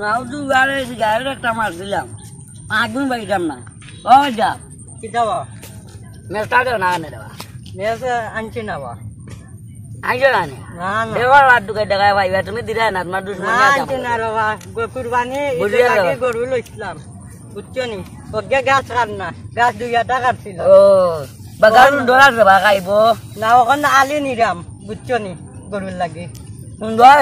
নাও দুবারে গাড়ি একটা মাছ দিলাম আগুন বাইতাম না ও যা কি দেওয়া মেসটা দেও না আনে দেওয়া মেস আনছি না বা আইজো না নে না না দেওয়ার বাদ দুকে টাকা পাইবা তুমি দিলা না তোমার দুশ্মন না আনছি না রে বা কুরবানি বুঝিয়া আগে গেল। গরু লইছিলাম বুঝছো নি ওকে গাছ কাট না গাছ 2 টাকা ছিল ও বাগারুন ডলার দেবা খাইবো না ওখানে আলি নিরাম বুঝছো নি গরুর লাগে সুন্দর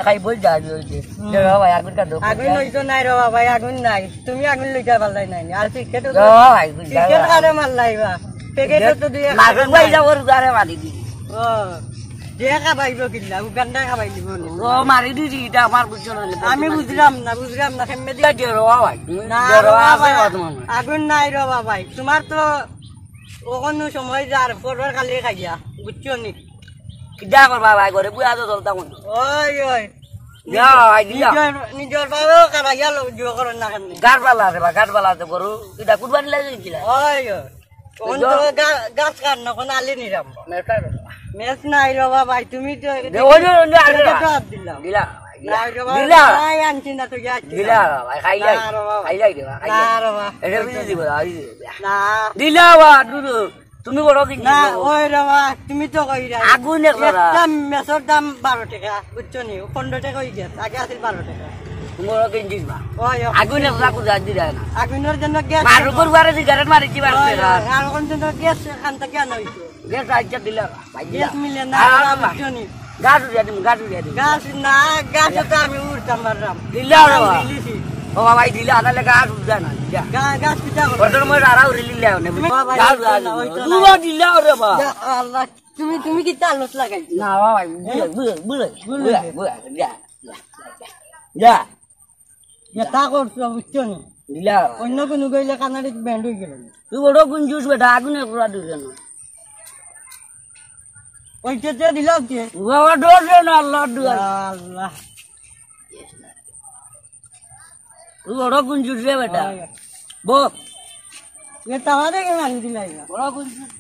খাইবো যা হইছে দেওয়া ভাই আগুন কা দো আগুন লইছো নাই রে বাবা আগুন নাই তুমি আগুন লইতে পারলাই নাই আর টিকেট ও ভাই টিকেট কারে মারলাইবা টিকেট তো দুই মাগুন ভাই যাবর গারে মারি দি ও যে খাবাইব কিল্লা উগান্ডা খাবাই দিব ও মারি দিছি এটা আমার বুঝছো না আমি বুঝলাম না কেমনে দিয়া দেওয়া ভাই না দেওয়া বাবা, আছে তোমার আগুন নাই রে বাবা তোমার তো ওখানে সময় যার পরের কালি খাইয়া বুঝছো নি কিডা করবা ভাই ঘরে বুয়া তো চলতা মন ওই ওই দিয়া ভাই দিয়া নিজের বাবা কারাইয়া জো করেন না কেমনি গাড়বালা রে বা গাড়বালা তো করু এটা কুরবানি লাগিয়েছিল ওই ওই কোন তো গাছ কাট না কোন আলি নিরাম মেস নাই রে বাবা তুমি তো ওই যে দিলাম দিলা নাই রে বাবা দিলা নাই আনছি না তো দিলা ভাই খাইলাই না রে বাবা। খাইলাই দিবা না রে বাবা এটা বুঝি দিব না দিলা বা দুদু তুমি বড় কি না ওই রে বাবা তুমি তো কই রা আগুন একলা দাম মেসর দাম 12 টাকা বুঝছো নি 15 টাকা হই গেছে আগে আছিল 12 টাকা তুমি বড় কি দিস বা ওই ওই। আগুন একলা কো যা দি না আগুনের জন্য গ্যাস মারু করবারে সিগারেট মারি কি বার ওই, ওই, আর কোন জন্য গ্যাস খানতে কেন হইছে গ্যাস আইছা দিলা ভাই দিলা গ্যাস মিলে না বুঝছো নি গাড়ু দিয়া দিম গাড়ু দিয়া দিম গাছ না গাছ তো আমি উড়তাম মারলাম দিলা রে বা ও ভাই দিলা না লাগা আর উঠা না যা গাছ পিটা করো ওটার মধ্যে আরাও রিলি লাও নে বাবা, গাড়ু ওইটা না, ওইটা না। দুবা দিলা রে বা আল্লাহ তুমি কি তালুস লাগাই না ভাই বুঝে যা যা তা করছো বুঝছো নি দিলা অন্য কোনো গইলে কানাড়ি ব্যান্ড হয়ে গেল তুই বড় গুঞ্জুস বেটা আগুনে পুরা দিছে না ওইটা দিলাও কি বাবা ডোরে না আল্লাহ দুয়া আল্লাহ তুই বড় গুঞ্জুস রে বেটা বো এটা আমাদের কেন দিলাই বড় গুঞ্জুস